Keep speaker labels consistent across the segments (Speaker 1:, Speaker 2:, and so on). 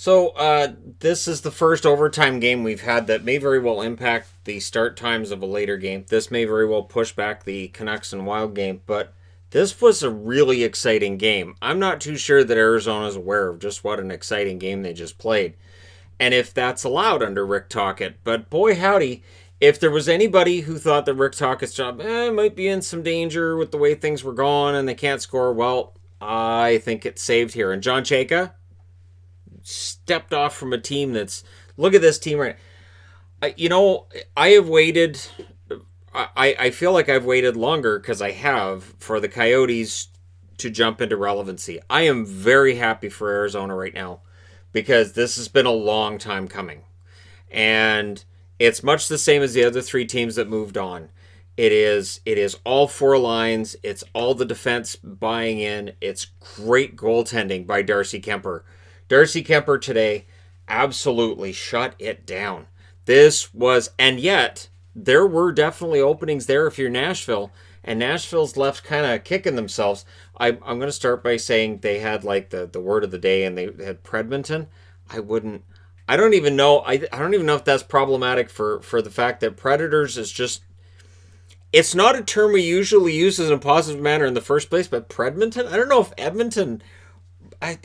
Speaker 1: This is the first overtime game we've had that may very well impact the start times of a later game. This may very well push back the Canucks and Wild game, but this was a really exciting game. I'm not too sure that Arizona's aware of just what an exciting game they just played, and if that's allowed under Rick Tocchet. But boy howdy, if there was anybody who thought that Rick Tocchet's job might be in some danger with the way things were going and they can't score, well, I think it's saved here. And John Chayka stepped off from a team that's, look at this team right. I have waited. I feel like I've waited longer because I have for the Coyotes to jump into relevancy. I am very happy for Arizona right now because this has been a long time coming, and it's much the same as the other three teams that moved on. It is all four lines. It's all the defense buying in. It's great goaltending by Darcy Kemper. Darcy Kemper today absolutely shut it down. And yet, there were definitely openings there if you're Nashville, and Nashville's left kind of kicking themselves. I'm going to start by saying they had like the word of the day, and they had Predmonton. I don't even know if that's problematic for the fact that Predators is just, it's not a term we usually use in a positive manner in the first place, but Predmonton? I don't know if Edmonton, I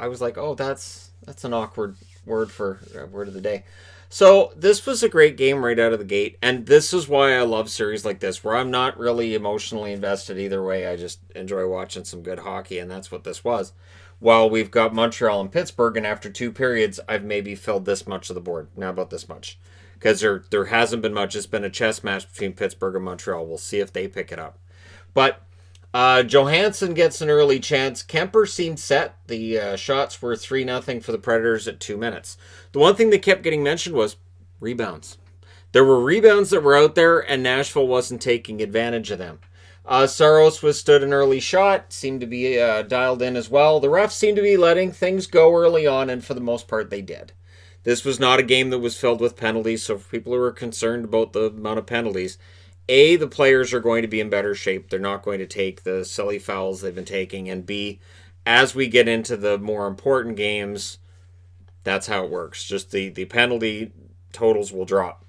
Speaker 1: was like, oh, that's an awkward word for word of the day. So this was a great game right out of the gate, and this is why I love series like this, where I'm not really emotionally invested either way. I just enjoy watching some good hockey, and that's what this was. While we've got Montreal and Pittsburgh, and after two periods, I've maybe filled this much of the board. Now about this much. Because there hasn't been much. It's been a chess match between Pittsburgh and Montreal. We'll see if they pick it up. But Johansson gets an early chance. Kemper seemed set. The shots were 3-0 for the Predators at 2 minutes. The one thing that kept getting mentioned was rebounds. There were rebounds that were out there, and Nashville wasn't taking advantage of them. Saros withstood an early shot, seemed to be dialed in as well. The refs seemed to be letting things go early on, and for the most part, they did. This was not a game that was filled with penalties, so for people who are concerned about the amount of penalties, A, the players are going to be in better shape. They're not going to take the silly fouls they've been taking. And B, as we get into the more important games, that's how it works. Just the penalty totals will drop.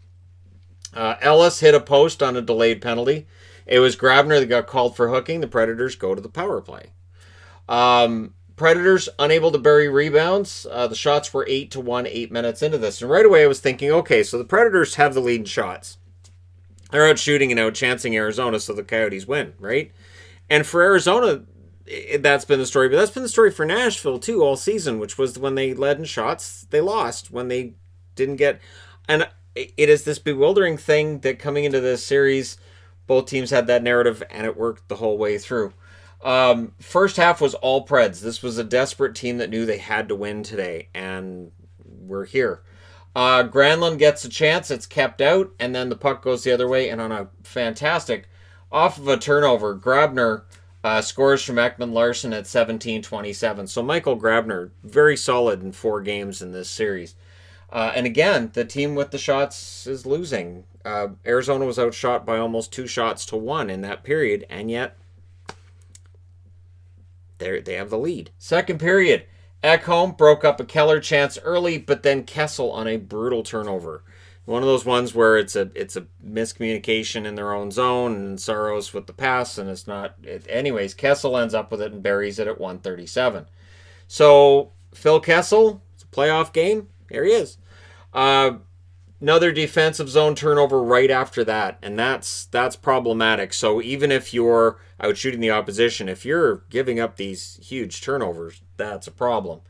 Speaker 1: Ellis hit a post on a delayed penalty. It was Grabner that got called for hooking. The Predators go to the power play. Predators unable to bury rebounds. The shots were 8-1, 8 minutes into this. And right away I was thinking, okay, so the Predators have the lead in shots. They're out shooting and out chancing Arizona, so the Coyotes win, right? And for Arizona, that's been the story. But that's been the story for Nashville, too, all season, which was when they led in shots, they lost. When they didn't get... And it is this bewildering thing that coming into this series, both teams had that narrative, and it worked the whole way through. First half was all Preds. This was a desperate team that knew they had to win today, and we're here. Granlund gets a chance. It's kept out, and then the puck goes the other way, and on a fantastic, off of a turnover, Grabner scores from Ekman Larson at 17:27. So Michael Grabner, very solid in 4 games in this series. And again, the team with the shots is losing. Arizona was outshot by almost 2-1 in that period, and yet they have the lead. Second period, Ekholm broke up a Keller chance early, but then Kessel on a brutal turnover. One of those ones where it's a miscommunication in their own zone, and Saros with the pass, and it's not... Anyways, Kessel ends up with it and buries it at 1:37. So, Phil Kessel, it's a playoff game. Here he is. Another defensive zone turnover right after that, and that's problematic. So even if you're out shooting the opposition, if you're giving up these huge turnovers, that's a problem.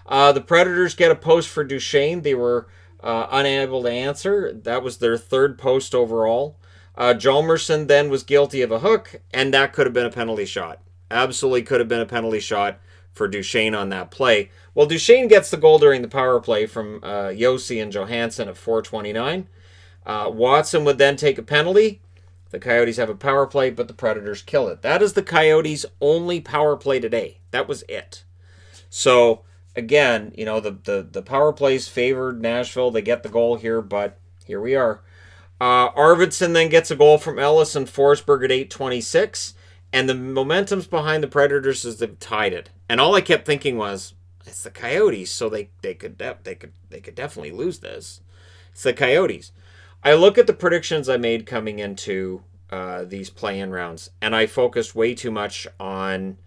Speaker 1: The Predators get a post for Duchesne. They were unable to answer. That was their third post overall. Jalmerson then was guilty of a hook, and that could have been a penalty shot. Absolutely could have been a penalty shot for Duchesne on that play. Well, Duchesne gets the goal during the power play from Yossi and Johansson at 4:29. Watson would then take a penalty. The Coyotes have a power play, but the Predators kill it. That is the Coyotes' only power play today. That was it. So, again, the power plays favored Nashville. They get the goal here, but here we are. Arvidsson then gets a goal from Ellis and Forsberg at 8:26. And the momentum's behind the Predators as they've tied it. And all I kept thinking was, it's the Coyotes, so they could definitely lose this. It's the Coyotes. I look at the predictions I made coming into these play-in rounds, and I focused way too much on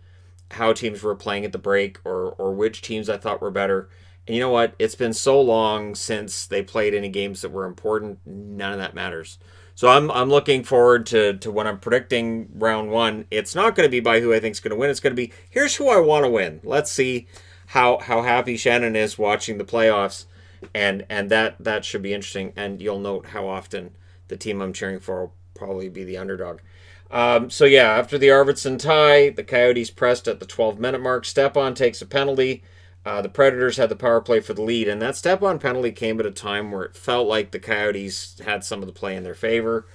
Speaker 1: how teams were playing at the break or which teams I thought were better. And you know what? It's been so long since they played any games that were important. None of that matters. So I'm looking forward to when I'm predicting round one. It's not going to be by who I think is going to win. It's going to be, here's who I want to win. Let's see how happy Shannon is watching the playoffs. And that should be interesting. And you'll note how often the team I'm cheering for will probably be the underdog. So yeah, after the Arvidsson tie, the Coyotes pressed at the 12-minute mark. Stepan takes a penalty. The Predators had the power play for the lead, and that Stepan penalty came at a time where it felt like the Coyotes had some of the play in their favor.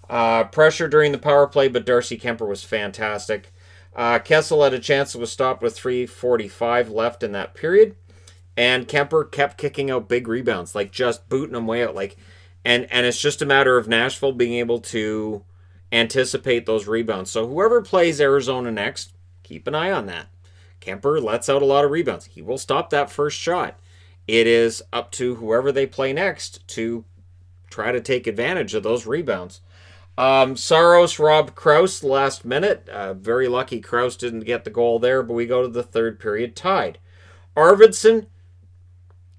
Speaker 1: Pressure during the power play, but Darcy Kemper was fantastic. Kessel had a chance that was stopped with 3:45 left in that period, and Kemper kept kicking out big rebounds, like just booting them way out. And it's just a matter of Nashville being able to anticipate those rebounds. So whoever plays Arizona next, keep an eye on that. Kemper lets out a lot of rebounds. He will stop that first shot. It is up to whoever they play next to try to take advantage of those rebounds. Saros robbed Krause last minute. Very lucky Krause didn't get the goal there, but we go to the third period tied. Arvidsson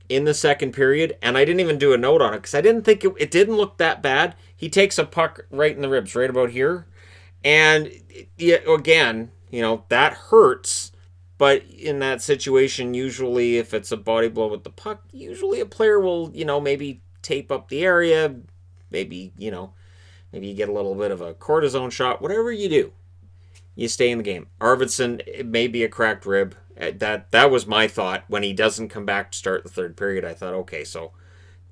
Speaker 1: in the second period, and I didn't even do a note on it because I didn't think it didn't look that bad. He takes a puck right in the ribs, right about here. And again, that hurts. But in that situation, usually if it's a body blow with the puck, usually a player will, maybe tape up the area. Maybe you get a little bit of a cortisone shot. Whatever you do, you stay in the game. Arvidsson, it may be a cracked rib. That was my thought when he doesn't come back to start the third period. I thought, okay, so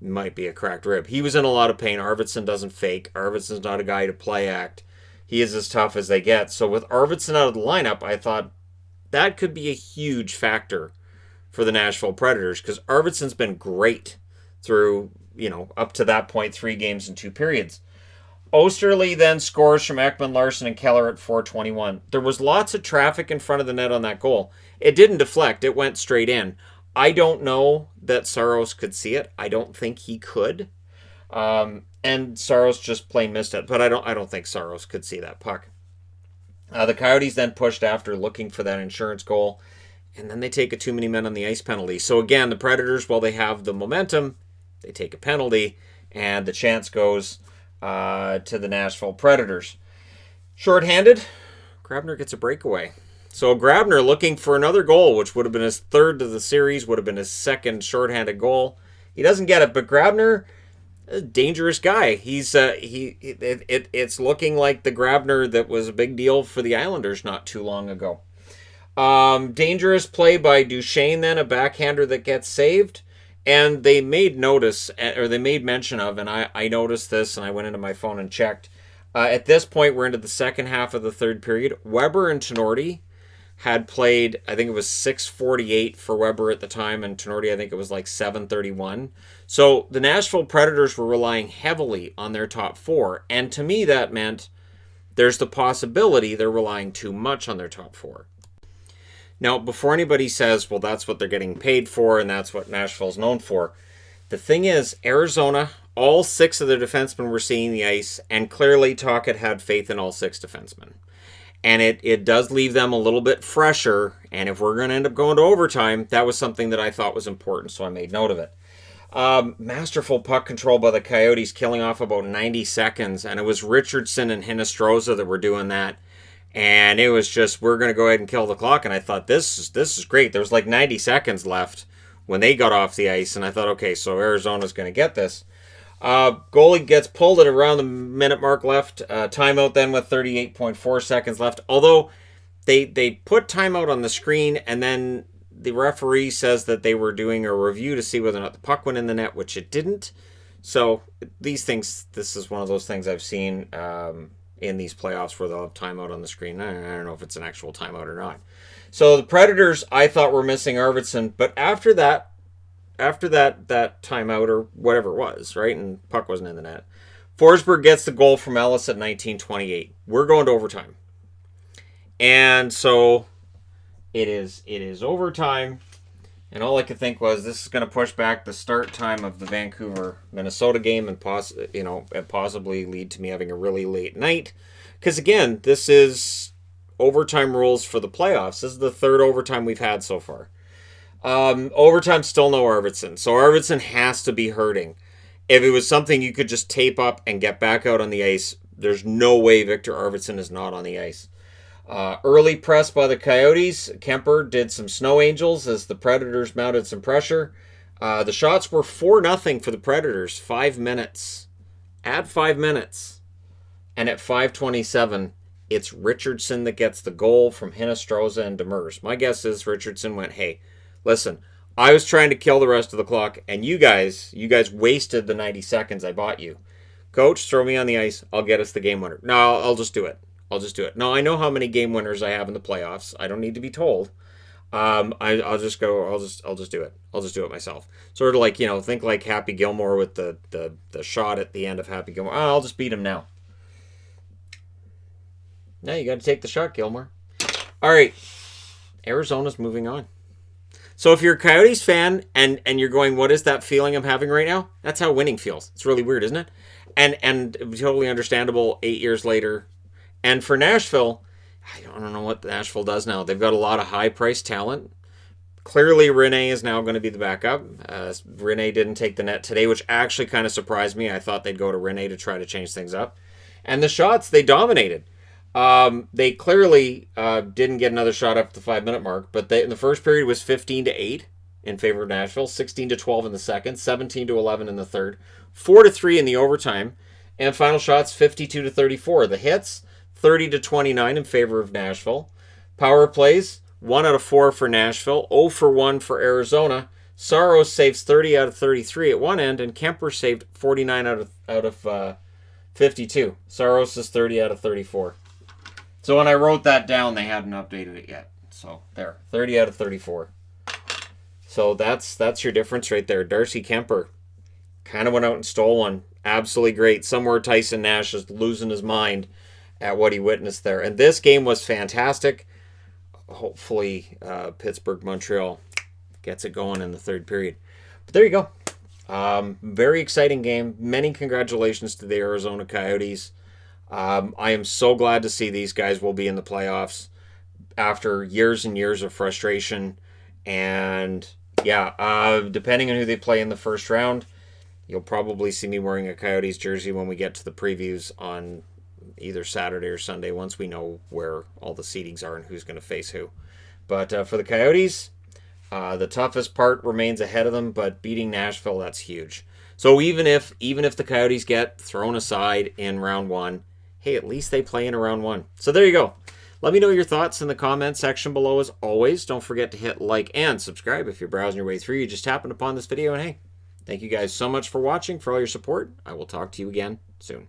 Speaker 1: it might be a cracked rib. He was in a lot of pain. Arvidsson doesn't fake. Arvidsson's not a guy to play act. He is as tough as they get. So with Arvidsson out of the lineup, I thought that could be a huge factor for the Nashville Predators because Arvidsson's been great through, up to that point, 3 games and 2 periods. Osterley then scores from Ekman, Larson, and Keller at 4:21. There was lots of traffic in front of the net on that goal. It didn't deflect. It went straight in. I don't know that Saros could see it. I don't think he could. And Saros just plain missed it. But I don't think Saros could see that puck. The Coyotes then pushed after looking for that insurance goal. And then they take a too many men on the ice penalty. So again, the Predators, while they have the momentum, they take a penalty. And the chance goes to the Nashville Predators. Shorthanded, Grabner gets a breakaway. So Grabner looking for another goal, which would have been his third of the series, would have been his second shorthanded goal. He doesn't get it, but Grabner, a dangerous guy. It's looking like the Grabner that was a big deal for the Islanders not too long ago. Dangerous play by Duchesne then, a backhander that gets saved. And they made mention of, and I noticed this, and I went into my phone and checked. At this point, we're into the second half of the third period. Weber and Tenorti had played, I think it was 6:48 for Weber at the time, and Tenorti, I think it was like 7:31. So the Nashville Predators were relying heavily on their top 4, and to me that meant there's the possibility they're relying too much on their top 4. Now, before anybody says, well, that's what they're getting paid for and that's what Nashville's known for, the thing is, Arizona, all 6 of their defensemen were seeing the ice, and clearly Tocchet had faith in all 6 defensemen. And it does leave them a little bit fresher, and if we're going to end up going to overtime, that was something that I thought was important, so I made note of it. Masterful puck control by the Coyotes, killing off about 90 seconds, and it was Richardson and Hinostroza that were doing that. And it was just, we're going to go ahead and kill the clock. And I thought, this is great. There was like 90 seconds left when they got off the ice. And I thought, okay, so Arizona's going to get this. Goalie gets pulled at around the minute mark left. Timeout then with 38.4 seconds left. Although they put timeout on the screen, and then the referee says that they were doing a review to see whether or not the puck went in the net, which it didn't. So this is one of those things I've seen in these playoffs where they'll have timeout on the screen. I don't know if it's an actual timeout or not. So the Predators, I thought, were missing Arvidsson, but after that timeout or whatever it was, right, and puck wasn't in the net, Forsberg gets the goal from Ellis at 19:28. We're going to overtime, and so it is overtime, And all I could think was this is going to push back the start time of the Vancouver Minnesota game and possibly lead to me having a really late night. Because again, this is overtime rules for the playoffs. This is the third overtime we've had so far. Overtime still no Arvidsson, so Arvidsson has to be hurting. If it was something you could just tape up and get back out on the ice, there's no way Victor Arvidsson is not on the ice. Early press by the Coyotes. Kemper did some snow angels as the Predators mounted some pressure. The shots were 4-0 for the Predators. 5 minutes. Add 5 minutes. And at 5:27, it's Richardson that gets the goal from Hinostroza and Demers. My guess is Richardson went, hey, listen, I was trying to kill the rest of the clock, and you guys wasted the 90 seconds I bought you. Coach, throw me on the ice. I'll get us the game winner. No, I'll just do it. No, I know how many game winners I have in the playoffs. I don't need to be told. I'll just do it. I'll just do it myself. Sort of like, think like Happy Gilmore with the shot at the end of Happy Gilmore. Oh, I'll just beat him now. No, you got to take the shot, Gilmore. All right. Arizona's moving on. So if you're a Coyotes fan and you're going, what is that feeling I'm having right now? That's how winning feels. It's really weird, isn't it? And totally understandable 8 years later. And for Nashville, I don't know what Nashville does now. They've got a lot of high-priced talent. Clearly, Rene is now going to be the backup. Rene didn't take the net today, which actually kind of surprised me. I thought they'd go to Rene to try to change things up. And the shots, they dominated. They clearly didn't get another shot up at the 5-minute mark, but in the first period was 15-8 in favor of Nashville, 16-12 in the second, 17-11 in the third, 4-3 in the overtime, and final shots 52-34. The hits 30-29 in favor of Nashville. Power plays 1 out of 4 for Nashville, 0 for 1 for Arizona. Saros saves 30 out of 33 at one end, and Kemper saved 49 out of 52. Saros is 30 out of 34. So when I wrote that down, they hadn't updated it yet. So there, 30 out of 34. So that's your difference right there. Darcy Kemper kind of went out and stole one. Absolutely great. Somewhere Tyson Nash is losing his mind at what he witnessed there. And this game was fantastic. Hopefully Pittsburgh-Montreal gets it going in the third period. But there you go. Very exciting game. Many congratulations to the Arizona Coyotes. I am so glad to see these guys will be in the playoffs after years and years of frustration. And yeah, depending on who they play in the first round, you'll probably see me wearing a Coyotes jersey when we get to the previews on either Saturday or Sunday once we know where all the seedings are and who's going to face who. But for the Coyotes, the toughest part remains ahead of them, but beating Nashville, that's huge. So even if the Coyotes get thrown aside in round one, hey, at least they play in round one. So there you go. Let me know your thoughts in the comment section below as always. Don't forget to hit like and subscribe if you're browsing your way through. You just happened upon this video, and hey, thank you guys so much for watching, for all your support. I will talk to you again soon.